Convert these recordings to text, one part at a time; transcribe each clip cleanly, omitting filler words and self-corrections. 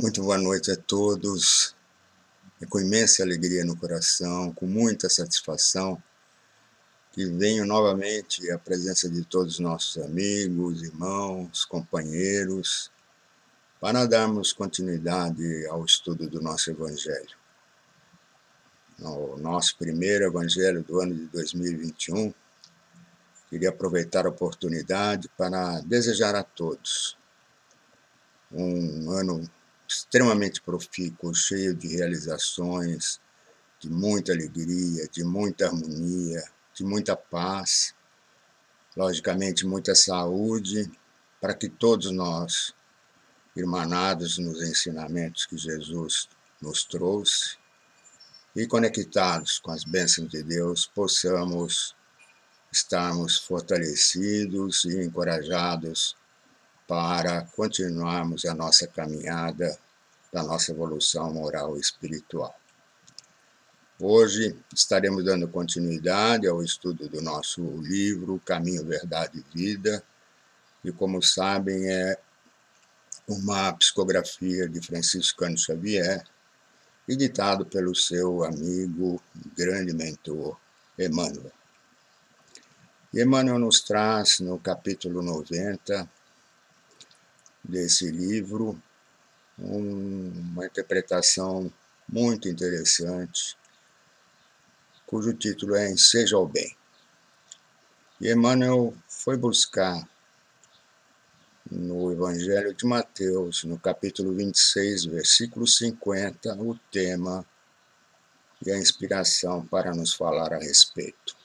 Muito boa noite a todos. É com imensa alegria no coração, com muita satisfação, que venho novamente à presença de todos os nossos amigos, irmãos, companheiros, para darmos continuidade ao estudo do nosso Evangelho. No nosso primeiro Evangelho do ano de 2021, queria aproveitar a oportunidade para desejar a todos um ano extremamente profícuo, cheio de realizações, de muita alegria, de muita harmonia, de muita paz, logicamente muita saúde, para que todos nós, irmanados nos ensinamentos que Jesus nos trouxe e conectados com as bênçãos de Deus, possamos estarmos fortalecidos e encorajados para continuarmos a nossa caminhada da nossa evolução moral e espiritual. Hoje estaremos dando continuidade ao estudo do nosso livro Caminho, Verdade e Vida, e como sabem é uma psicografia de Francisco Cândido Xavier, editado pelo seu amigo e grande mentor, Emmanuel. E Emmanuel nos traz no capítulo 90 desse livro uma interpretação muito interessante, cujo título é Seja o Bem. E Emmanuel foi buscar no Evangelho de Mateus, no capítulo 26, versículo 50, o tema e a inspiração para nos falar a respeito.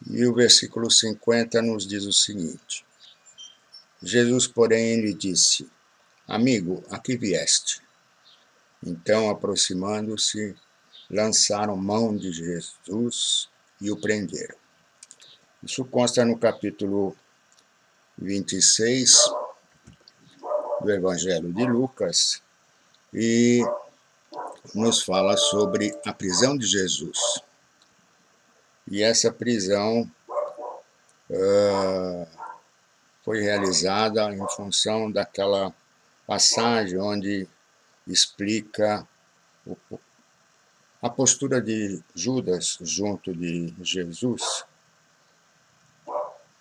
E o versículo 50 nos diz o seguinte: Jesus, porém, lhe disse: Amigo, a que vieste? Então, aproximando-se, lançaram mão de Jesus e o prenderam. Isso consta no capítulo 26 do Evangelho de Lucas e nos fala sobre a prisão de Jesus. E essa prisão foi realizada em função daquela passagem onde explica a postura de Judas junto de Jesus,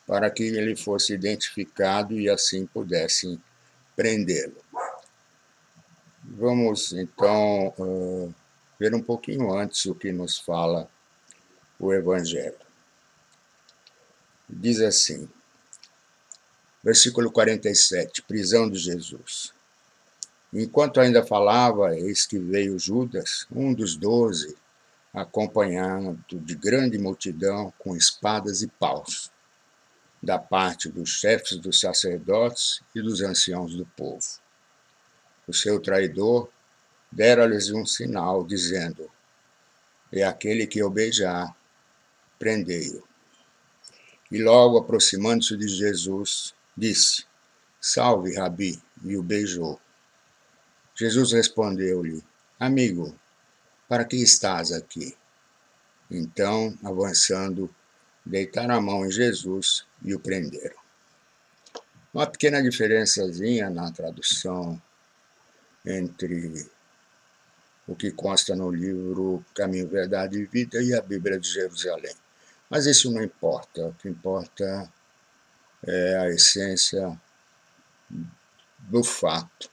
para que ele fosse identificado e assim pudessem prendê-lo. Vamos, então, ver um pouquinho antes o que nos fala o Evangelho. Diz assim, versículo 47, prisão de Jesus. Enquanto ainda falava, eis que veio Judas, um dos 12, acompanhado de grande multidão com espadas e paus, da parte dos chefes dos sacerdotes e dos anciãos do povo. O seu traidor dera-lhes um sinal, dizendo: é aquele que eu beijar, prendei-o. E logo, aproximando-se de Jesus, disse: Salve, Rabi, e o beijou. Jesus respondeu-lhe: Amigo, para que estás aqui? Então, avançando, deitaram a mão em Jesus e o prenderam. Uma pequena diferençazinha na tradução entre o que consta no livro Caminho, Verdade e Vida e a Bíblia de Jerusalém. Mas isso não importa, o que importa é a essência do fato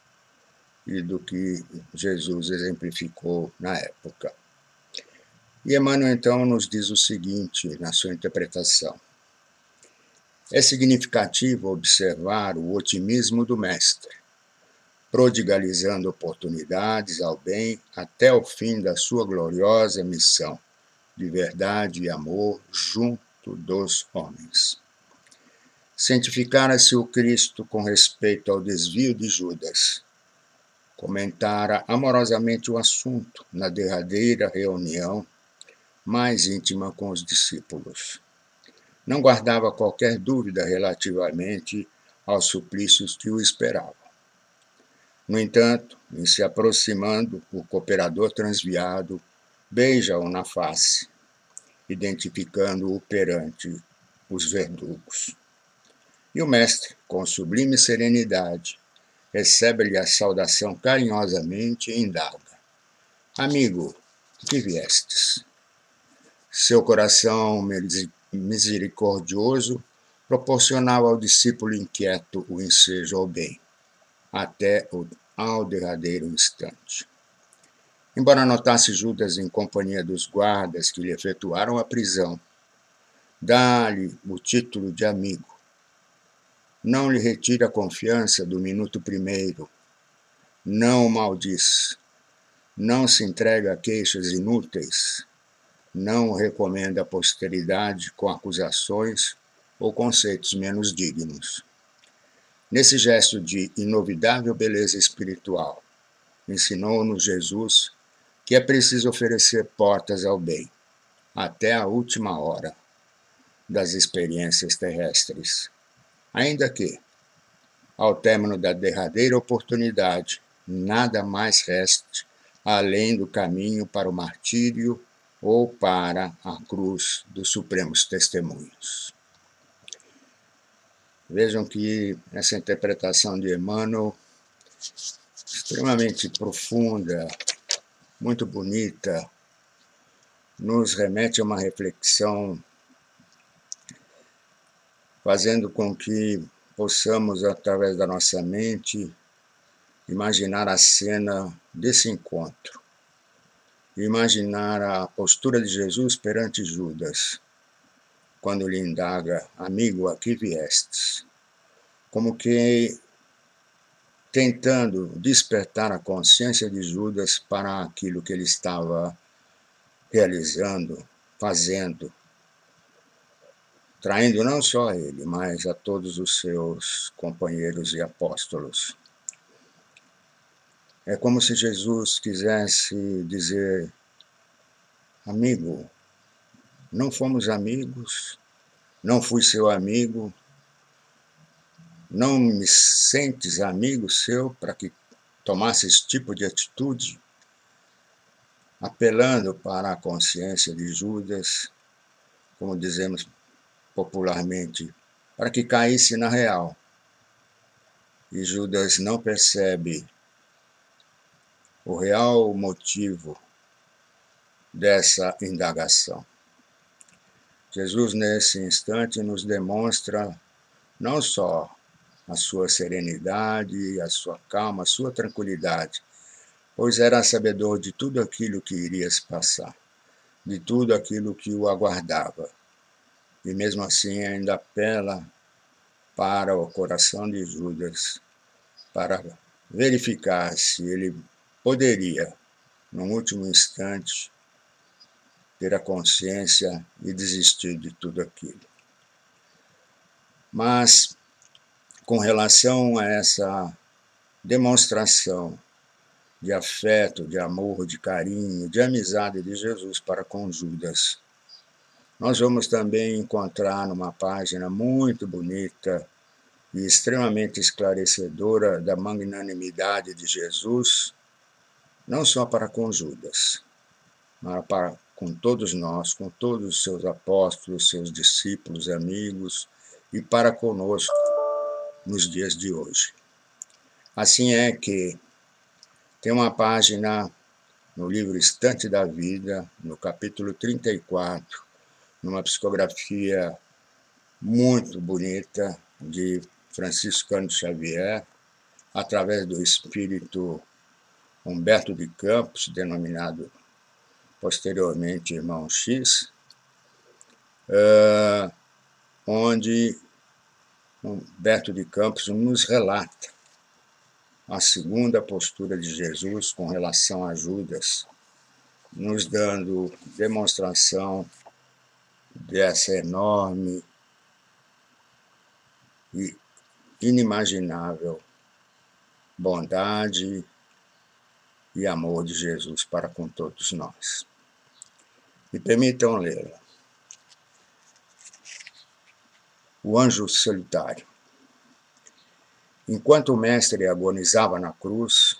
e do que Jesus exemplificou na época. E Emmanuel, então, nos diz o seguinte na sua interpretação. É significativo observar o otimismo do Mestre, prodigalizando oportunidades ao bem até o fim da sua gloriosa missão de verdade e amor junto dos homens. Cientificara-se o Cristo com respeito ao desvio de Judas. Comentara amorosamente o assunto na derradeira reunião mais íntima com os discípulos. Não guardava qualquer dúvida relativamente aos suplícios que o esperavam. No entanto, em se aproximando, o cooperador transviado beija-o na face, identificando-o perante os verdugos. E o mestre, com sublime serenidade, recebe-lhe a saudação carinhosamente e indaga: Amigo, que viestes? Seu coração misericordioso proporcionava ao discípulo inquieto o ensejo ao bem, até ao derradeiro instante. Embora notasse Judas em companhia dos guardas que lhe efetuaram a prisão, dá-lhe o título de amigo. Não lhe retira a confiança do minuto primeiro, não o maldiz, não se entrega a queixas inúteis, não o recomenda à posteridade com acusações ou conceitos menos dignos. Nesse gesto de inovidável beleza espiritual, ensinou-nos Jesus que é preciso oferecer portas ao bem, até a última hora das experiências terrestres, ainda que, ao término da derradeira oportunidade, nada mais reste além do caminho para o martírio ou para a cruz dos supremos testemunhos. Vejam que essa interpretação de Emmanuel, extremamente profunda, muito bonita, nos remete a uma reflexão, fazendo com que possamos, através da nossa mente, imaginar a cena desse encontro, imaginar a postura de Jesus perante Judas, quando lhe indaga: amigo, a que viestes? Como que tentando despertar a consciência de Judas para aquilo que ele estava realizando, fazendo, traindo não só a ele, mas a todos os seus companheiros e apóstolos. É como se Jesus quisesse dizer: amigo, não fomos amigos, não fui seu amigo, não me sentes amigo seu para que tomasse esse tipo de atitude? Apelando para a consciência de Judas, como dizemos popularmente, para que caísse na real. E Judas não percebe o real motivo dessa indagação. Jesus, nesse instante, nos demonstra não só a sua serenidade, a sua calma, a sua tranquilidade, pois era sabedor de tudo aquilo que iria se passar, de tudo aquilo que o aguardava. E mesmo assim ainda apela para o coração de Judas, para verificar se ele poderia, no último instante, ter a consciência e desistir de tudo aquilo. Mas, com relação a essa demonstração de afeto, de amor, de carinho, de amizade de Jesus para com Judas, nós vamos também encontrar numa página muito bonita e extremamente esclarecedora da magnanimidade de Jesus, não só para com Judas, mas para com todos nós, com todos os seus apóstolos, seus discípulos, amigos, e para conosco nos dias de hoje. Assim é que tem uma página no livro Estante da Vida, no capítulo 34, numa psicografia muito bonita de Francisco Cândido Xavier, através do espírito Humberto de Campos, denominado posteriormente Irmão X, onde Humberto de Campos nos relata a segunda postura de Jesus com relação a Judas, nos dando demonstração dessa enorme e inimaginável bondade e amor de Jesus para com todos nós. Me permitam lê-la. O anjo solitário. Enquanto o mestre agonizava na cruz,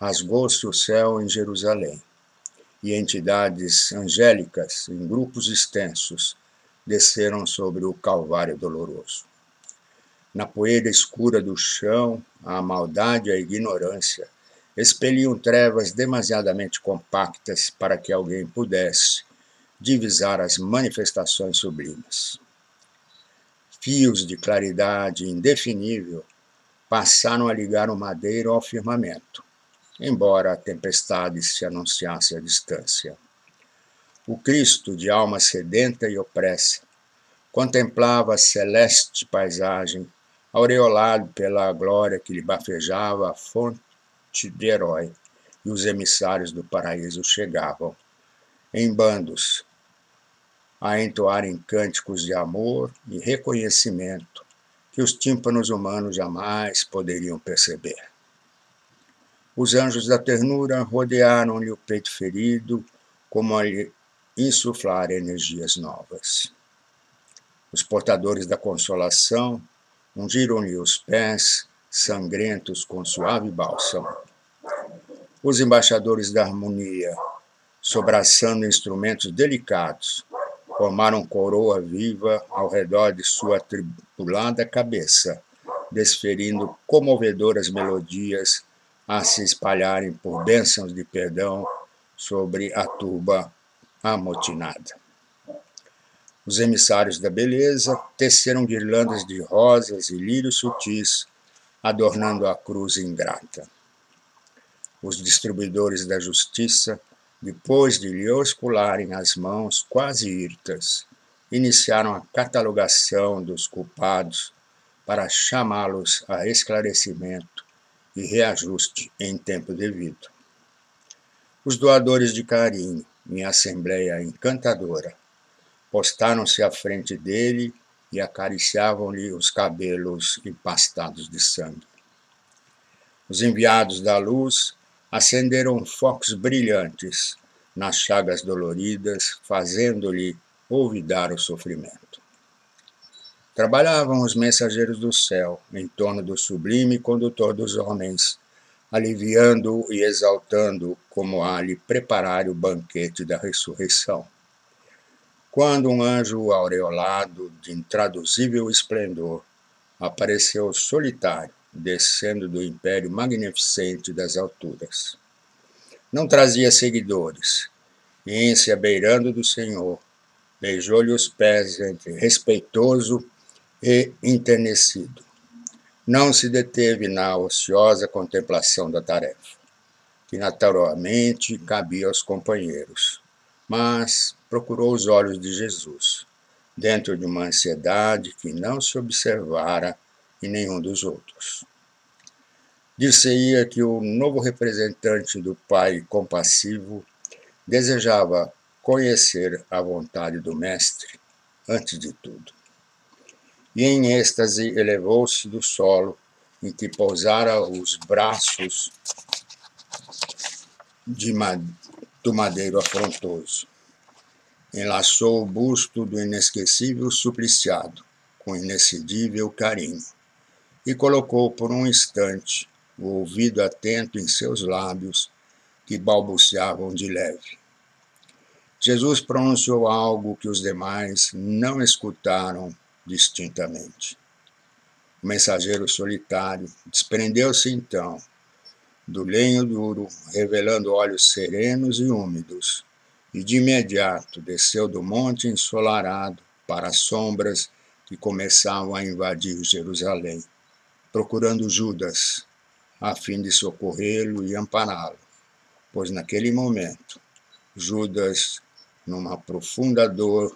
rasgou-se o céu em Jerusalém, e entidades angélicas, em grupos extensos, desceram sobre o Calvário doloroso. Na poeira escura do chão, a maldade e a ignorância expeliam trevas demasiadamente compactas para que alguém pudesse divisar as manifestações sublimes. Fios de claridade indefinível passaram a ligar o madeiro ao firmamento, embora a tempestade se anunciasse à distância. O Cristo, de alma sedenta e opressa, contemplava a celeste paisagem, aureolado pela glória que lhe bafejava a fonte de herói, e os emissários do paraíso chegavam, em bandos, a entoarem cânticos de amor e reconhecimento que os tímpanos humanos jamais poderiam perceber. Os anjos da ternura rodearam-lhe o peito ferido, como a lhe insuflar energias novas. Os portadores da consolação ungiram-lhe os pés, sangrentos com suave bálsamo. Os embaixadores da harmonia, sobraçando instrumentos delicados, formaram coroa viva ao redor de sua atribulada cabeça, desferindo comovedoras melodias a se espalharem por bênçãos de perdão sobre a turba amotinada. Os emissários da beleza teceram guirlandas de rosas e lírios sutis, adornando a cruz ingrata. Os distribuidores da justiça, depois de lhe oscularem as mãos quase hirtas, iniciaram a catalogação dos culpados para chamá-los a esclarecimento e reajuste em tempo devido. Os doadores de carinho, em assembleia encantadora, postaram-se à frente dele e acariciavam-lhe os cabelos empastados de sangue. Os enviados da luz acenderam focos brilhantes nas chagas doloridas, fazendo-lhe olvidar o sofrimento. Trabalhavam os mensageiros do céu em torno do sublime condutor dos homens, aliviando-o e exaltando como a lhe preparar o banquete da ressurreição. Quando um anjo aureolado de intraduzível esplendor apareceu solitário, descendo do império magnificente das alturas. Não trazia seguidores, e em se abeirando do Senhor, beijou-lhe os pés entre respeitoso e enternecido. Não se deteve na ociosa contemplação da tarefa, que naturalmente cabia aos companheiros, mas procurou os olhos de Jesus, dentro de uma ansiedade que não se observara em nenhum dos outros. Dir-se-ia que o novo representante do Pai compassivo desejava conhecer a vontade do Mestre antes de tudo. E em êxtase elevou-se do solo em que pousara os braços do madeiro afrontoso. Enlaçou o busto do inesquecível supliciado com inexcedível carinho e colocou por um instante o ouvido atento em seus lábios que balbuciavam de leve. Jesus pronunciou algo que os demais não escutaram distintamente. O mensageiro solitário desprendeu-se então do lenho duro, revelando olhos serenos e úmidos, e de imediato desceu do monte ensolarado para as sombras que começavam a invadir Jerusalém, procurando Judas, a fim de socorrê-lo e ampará-lo, pois naquele momento Judas, numa profunda dor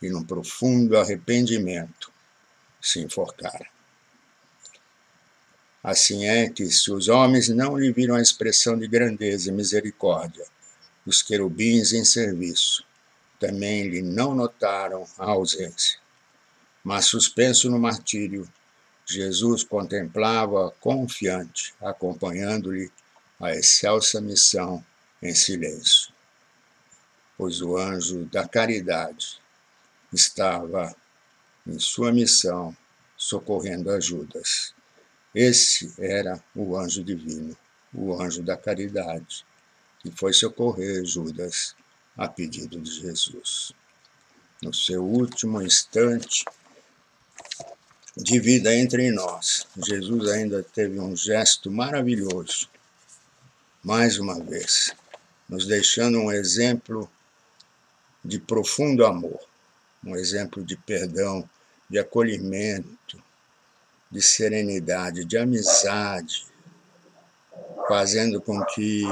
e num profundo arrependimento, se enforcara. Assim é que, se os homens não lhe viram a expressão de grandeza e misericórdia, os querubins em serviço também lhe não notaram a ausência. Mas, suspenso no martírio, Jesus contemplava confiante, acompanhando-lhe a excelsa missão em silêncio, pois o anjo da caridade estava em sua missão socorrendo a Judas. Esse era o anjo divino, o anjo da caridade, que foi socorrer Judas a pedido de Jesus. No seu último instante, de vida entre nós. Jesus ainda teve um gesto maravilhoso, mais uma vez, nos deixando um exemplo de profundo amor, um exemplo de perdão, de acolhimento, de serenidade, de amizade, fazendo com que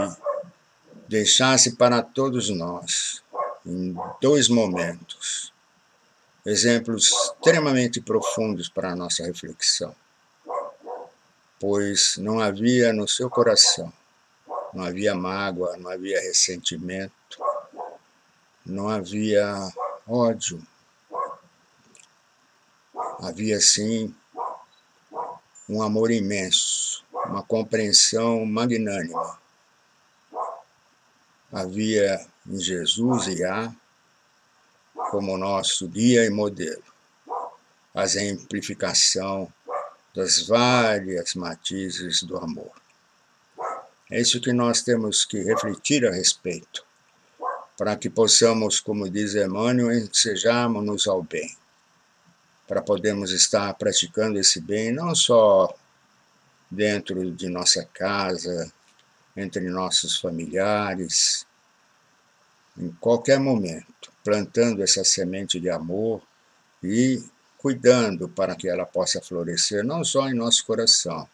deixasse para todos nós, em 2 momentos, exemplos extremamente profundos para a nossa reflexão, pois não havia no seu coração, não havia mágoa, não havia ressentimento, não havia ódio, havia sim um amor imenso, uma compreensão magnânima. Havia em Jesus e há como nosso guia e modelo a exemplificação das várias matizes do amor. É isso que nós temos que refletir a respeito, para que possamos, como diz Emmanuel, ensejarmos-nos ao bem, para podermos estar praticando esse bem não só dentro de nossa casa, entre nossos familiares, em qualquer momento, plantando essa semente de amor e cuidando para que ela possa florescer não só em nosso coração,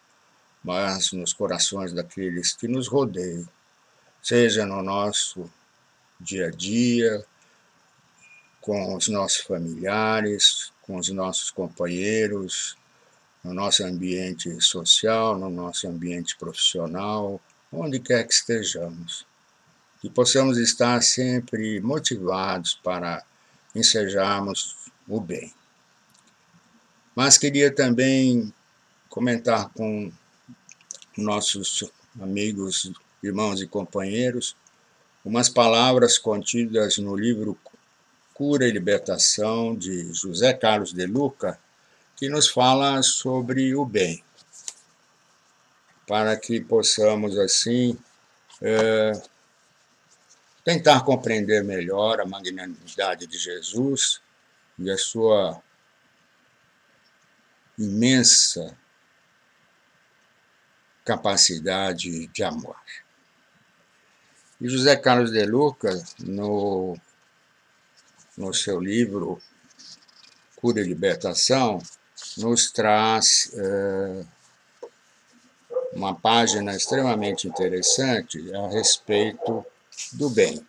mas nos corações daqueles que nos rodeiam, seja no nosso dia a dia, com os nossos familiares, com os nossos companheiros, no nosso ambiente social, no nosso ambiente profissional, onde quer que estejamos. Que possamos estar sempre motivados para ensejarmos o bem. Mas queria também comentar com nossos amigos, irmãos e companheiros, umas palavras contidas no livro Cura e Libertação, de José Carlos de Luca, que nos fala sobre o bem, para que possamos, assim, tentar compreender melhor a magnanimidade de Jesus e a sua imensa capacidade de amor. E José Carlos de Luca, no seu livro Cura e Libertação, nos traz uma página extremamente interessante a respeito do bem.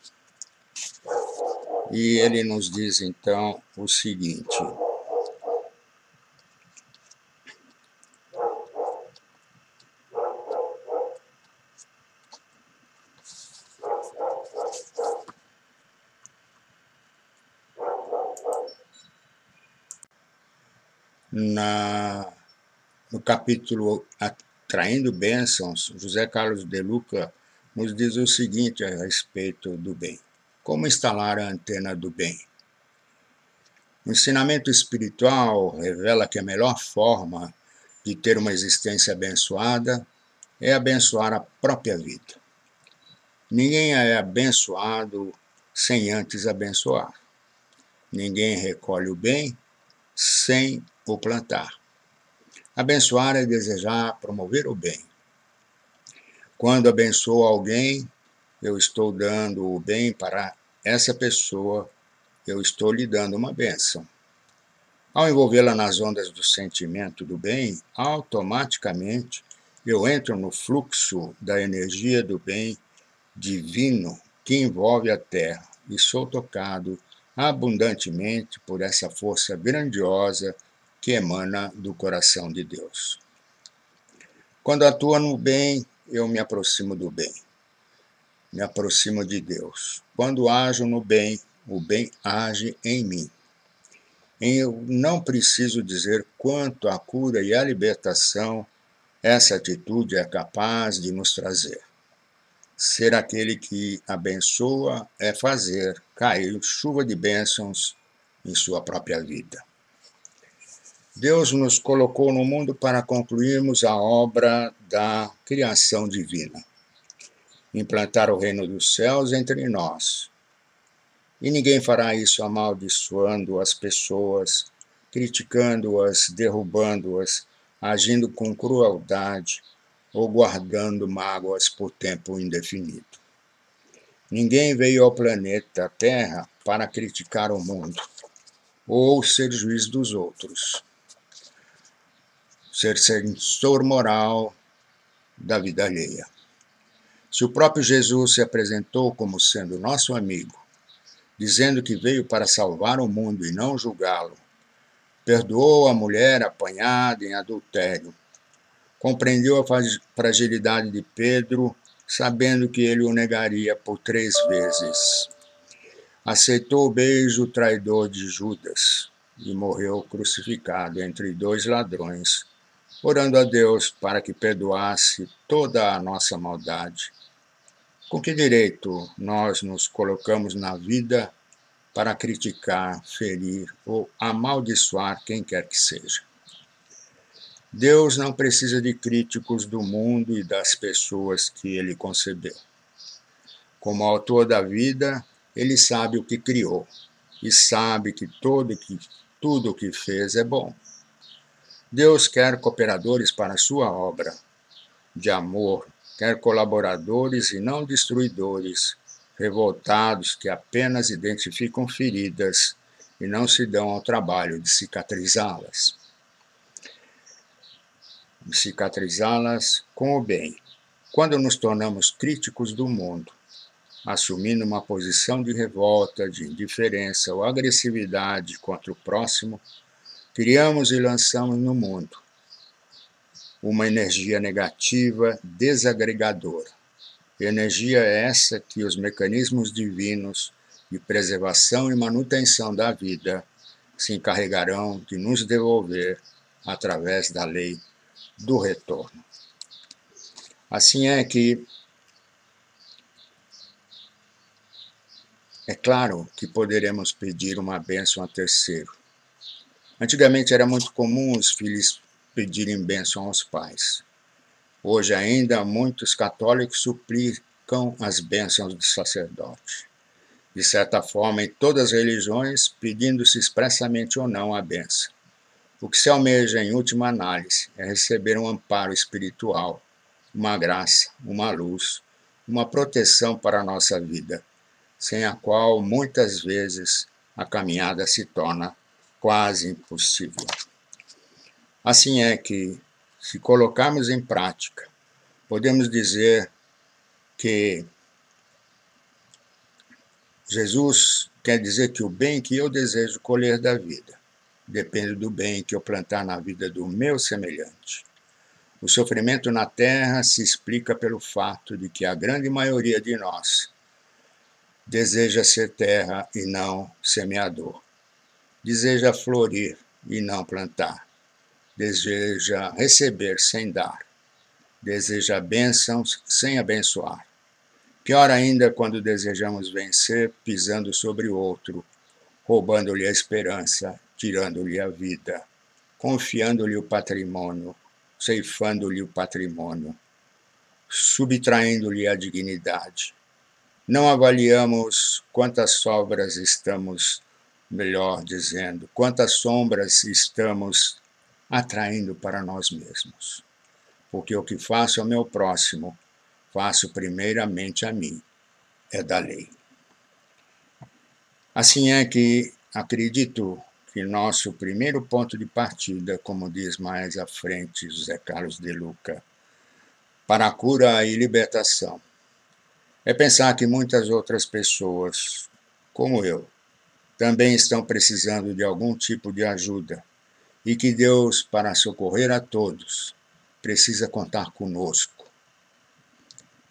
E ele nos diz, então, o seguinte: no capítulo Atraindo Bênçãos, José Carlos de Luca nos diz o seguinte a respeito do bem. Como instalar a antena do bem? O ensinamento espiritual revela que a melhor forma de ter uma existência abençoada é abençoar a própria vida. Ninguém é abençoado sem antes abençoar. Ninguém recolhe o bem sem o plantar. Abençoar é desejar promover o bem. Quando abençoo alguém, eu estou dando o bem para essa pessoa, eu estou lhe dando uma bênção. Ao envolvê-la nas ondas do sentimento do bem, automaticamente eu entro no fluxo da energia do bem divino que envolve a Terra e sou tocado abundantemente por essa força grandiosa que emana do coração de Deus. Quando atuo no bem, eu me aproximo do bem, me aproximo de Deus. Quando ajo no bem, o bem age em mim. Eu não preciso dizer quanto a cura e a libertação essa atitude é capaz de nos trazer. Ser aquele que abençoa é fazer cair chuva de bênçãos em sua própria vida. Deus nos colocou no mundo para concluirmos a obra da criação divina, implantar o reino dos céus entre nós. E ninguém fará isso amaldiçoando as pessoas criticando-as, derrubando-as, agindo com crueldade ou guardando mágoas por tempo indefinido. Ninguém veio ao planeta Terra para criticar o mundo ou ser juiz dos outros, ser censor moral da vida alheia. Se o próprio Jesus se apresentou como sendo nosso amigo, dizendo que veio para salvar o mundo e não julgá-lo, perdoou a mulher apanhada em adultério, compreendeu a fragilidade de Pedro, sabendo que ele o negaria por 3 vezes. Aceitou o beijo traidor de Judas e morreu crucificado entre 2 ladrões, orando a Deus para que perdoasse toda a nossa maldade. Com que direito nós nos colocamos na vida para criticar, ferir ou amaldiçoar quem quer que seja? Deus não precisa de críticos do mundo e das pessoas que ele concebeu. Como autor da vida, ele sabe o que criou e sabe que tudo o que fez é bom. Deus quer cooperadores para a sua obra de amor, quer colaboradores e não destruidores, revoltados que apenas identificam feridas e não se dão ao trabalho de cicatrizá-las. Cicatrizá-las com o bem. Quando nos tornamos críticos do mundo, assumindo uma posição de revolta, de indiferença ou agressividade contra o próximo, criamos e lançamos no mundo uma energia negativa desagregadora. Energia essa que os mecanismos divinos de preservação e manutenção da vida se encarregarão de nos devolver através da lei do retorno. Assim é que é claro que poderemos pedir uma bênção a terceiro. Antigamente era muito comum os filhos pedirem bênção aos pais. Hoje ainda muitos católicos suplicam as bênçãos do sacerdote. De certa forma, em todas as religiões, pedindo-se expressamente ou não a bênção. O que se almeja, em última análise, é receber um amparo espiritual, uma graça, uma luz, uma proteção para a nossa vida, sem a qual, muitas vezes, a caminhada se torna quase impossível. Assim é que, se colocarmos em prática, podemos dizer que Jesus quer dizer que o bem que eu desejo colher da vida depende do bem que eu plantar na vida do meu semelhante. O sofrimento na terra se explica pelo fato de que a grande maioria de nós deseja ser terra e não semeador. Deseja florir e não plantar. Deseja receber sem dar. Deseja bênçãos sem abençoar. Pior ainda quando desejamos vencer pisando sobre o outro, roubando-lhe a esperança, tirando-lhe a vida, confiando-lhe o patrimônio, ceifando-lhe o patrimônio, subtraindo-lhe a dignidade. Não avaliamos quantas sobras estamos, melhor dizendo, quantas sombras estamos atraindo para nós mesmos. Porque o que faço ao meu próximo, faço primeiramente a mim, é da lei. Assim é que acredito que nosso primeiro ponto de partida, como diz mais à frente José Carlos de Luca, para a cura e libertação, é pensar que muitas outras pessoas, como eu, também estão precisando de algum tipo de ajuda e que Deus, para socorrer a todos, precisa contar conosco.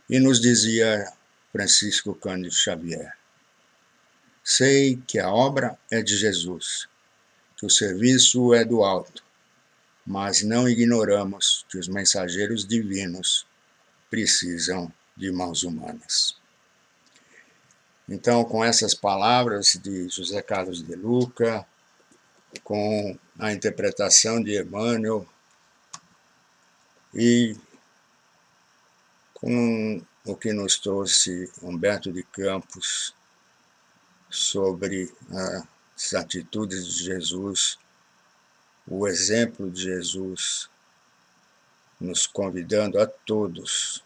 E nos dizia Francisco Cândido Xavier: sei que a obra é de Jesus, que o serviço é do alto, mas não ignoramos que os mensageiros divinos precisam de mãos humanas. Então, com essas palavras de José Carlos de Luca, com a interpretação de Emmanuel e com o que nos trouxe Humberto de Campos sobre as atitudes de Jesus o exemplo de Jesus, nos convidando a todos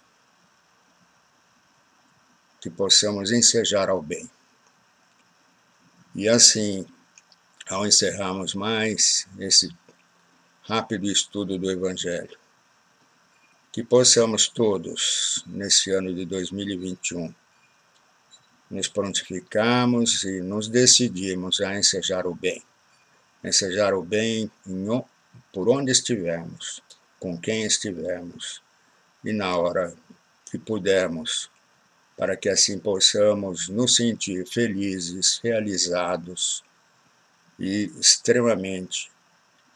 que possamos ensejar ao bem. E assim, ao encerrarmos mais esse rápido estudo do Evangelho, que possamos todos, nesse ano de 2021, nos prontificarmos e nos decidirmos a ensejar o bem. Ensejar o bem por onde estivermos, com quem estivermos e na hora que pudermos, para que assim possamos nos sentir felizes, realizados e extremamente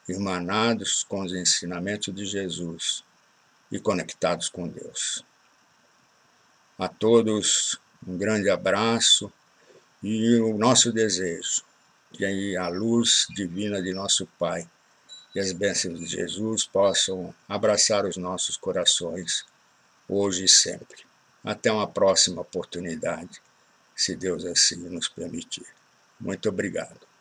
irmanados com os ensinamentos de Jesus e conectados com Deus. A todos um grande abraço e o nosso desejo que a luz divina de nosso Pai e as bênçãos de Jesus possam abraçar os nossos corações hoje e sempre. Até uma próxima oportunidade, se Deus assim nos permitir. Muito obrigado.